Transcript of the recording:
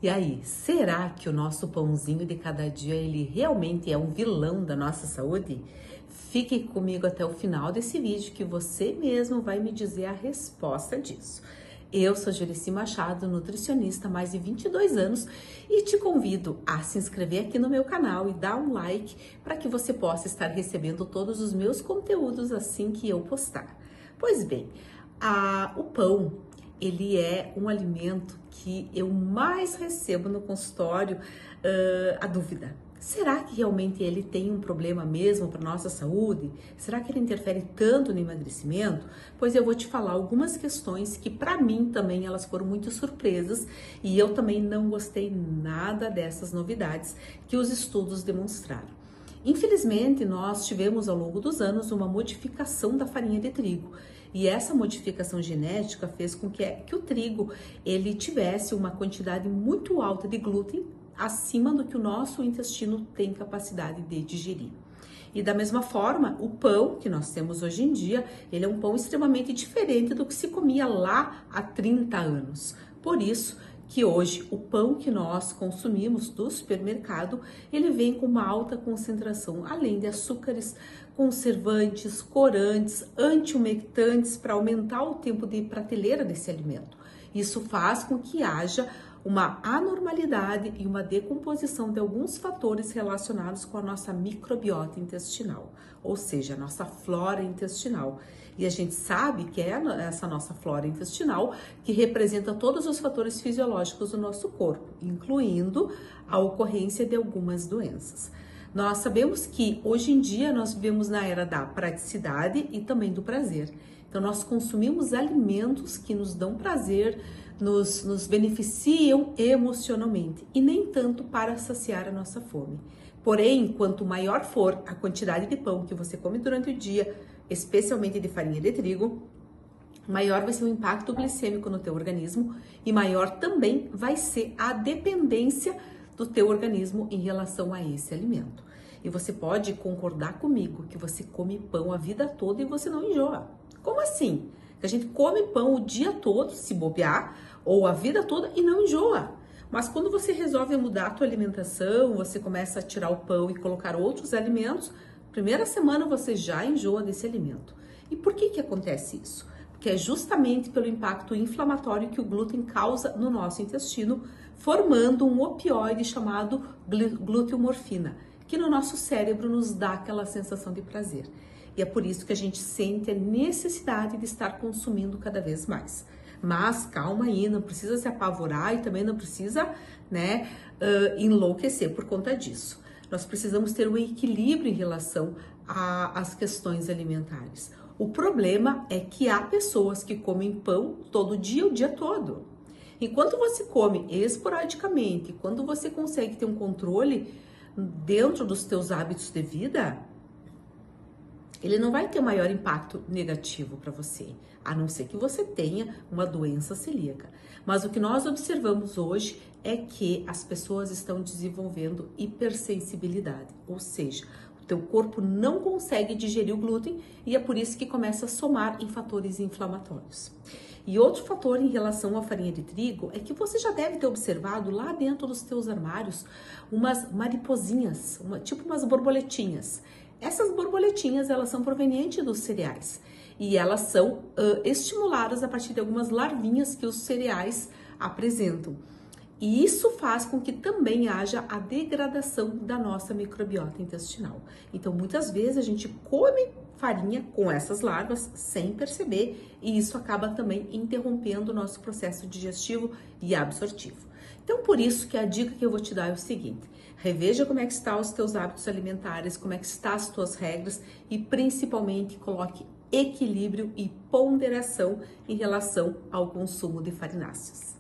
E aí, será que o nosso pãozinho de cada dia, ele realmente é um vilão da nossa saúde? Fique comigo até o final desse vídeo que você mesmo vai me dizer a resposta disso. Eu sou Juricy Machado, nutricionista há mais de 22 anos e te convido a se inscrever aqui no meu canal e dar um like para que você possa estar recebendo todos os meus conteúdos assim que eu postar. Pois bem, o pão, ele é um alimento que eu mais recebo no consultório, a dúvida. Será que realmente ele tem um problema mesmo para nossa saúde? Será que ele interfere tanto no emagrecimento? Pois eu vou te falar algumas questões que para mim também elas foram muito surpresas e eu também não gostei nada dessas novidades que os estudos demonstraram. Infelizmente, nós tivemos ao longo dos anos uma modificação da farinha de trigo e essa modificação genética fez com que o trigo ele tivesse uma quantidade muito alta de glúten acima do que o nosso intestino tem capacidade de digerir. E da mesma forma, o pão que nós temos hoje em dia, ele é um pão extremamente diferente do que se comia lá há 30 anos. Por isso que hoje o pão que nós consumimos do supermercado, ele vem com uma alta concentração, além de açúcares, conservantes, corantes, anti-umectantes para aumentar o tempo de prateleira desse alimento. Isso faz com que haja uma anormalidade e uma decomposição de alguns fatores relacionados com a nossa microbiota intestinal, ou seja, a nossa flora intestinal. E a gente sabe que é essa nossa flora intestinal que representa todos os fatores fisiológicos do nosso corpo, incluindo a ocorrência de algumas doenças. Nós sabemos que hoje em dia nós vivemos na era da praticidade e também do prazer. Então nós consumimos alimentos que nos dão prazer, nos beneficiam emocionalmente e nem tanto para saciar a nossa fome. Porém, quanto maior for a quantidade de pão que você come durante o dia, especialmente de farinha de trigo, maior vai ser o impacto glicêmico no teu organismo e maior também vai ser a dependência do teu organismo em relação a esse alimento. E você pode concordar comigo que você come pão a vida toda e você não enjoa. Como assim? Que a gente come pão o dia todo, se bobear, ou a vida toda e não enjoa. Mas quando você resolve mudar a tua alimentação, você começa a tirar o pão e colocar outros alimentos, primeira semana você já enjoa desse alimento. E por que acontece isso? Porque é justamente pelo impacto inflamatório que o glúten causa no nosso intestino, formando um opioide chamado gluteomorfina, que no nosso cérebro nos dá aquela sensação de prazer. E é por isso que a gente sente a necessidade de estar consumindo cada vez mais. Mas calma aí, não precisa se apavorar e também não precisa, enlouquecer por conta disso. Nós precisamos ter um equilíbrio em relação às questões alimentares. O problema é que há pessoas que comem pão todo dia, o dia todo. Enquanto você come esporadicamente, quando você consegue ter um controle dentro dos teus hábitos de vida, ele não vai ter maior impacto negativo para você, a não ser que você tenha uma doença celíaca. Mas o que nós observamos hoje é que as pessoas estão desenvolvendo hipersensibilidade, ou seja, o teu corpo não consegue digerir o glúten e é por isso que começa a somar em fatores inflamatórios. E outro fator em relação à farinha de trigo é que você já deve ter observado lá dentro dos teus armários umas mariposinhas, tipo umas borboletinhas. Essas borboletinhas, elas são provenientes dos cereais e elas são estimuladas a partir de algumas larvinhas que os cereais apresentam. E isso faz com que também haja a degradação da nossa microbiota intestinal. Então, muitas vezes a gente come farinha com essas larvas sem perceber e isso acaba também interrompendo o nosso processo digestivo e absortivo. Então, por isso que a dica que eu vou te dar é o seguinte: reveja como é que estão os teus hábitos alimentares, como é que estão as tuas regras e principalmente coloque equilíbrio e ponderação em relação ao consumo de farináceos.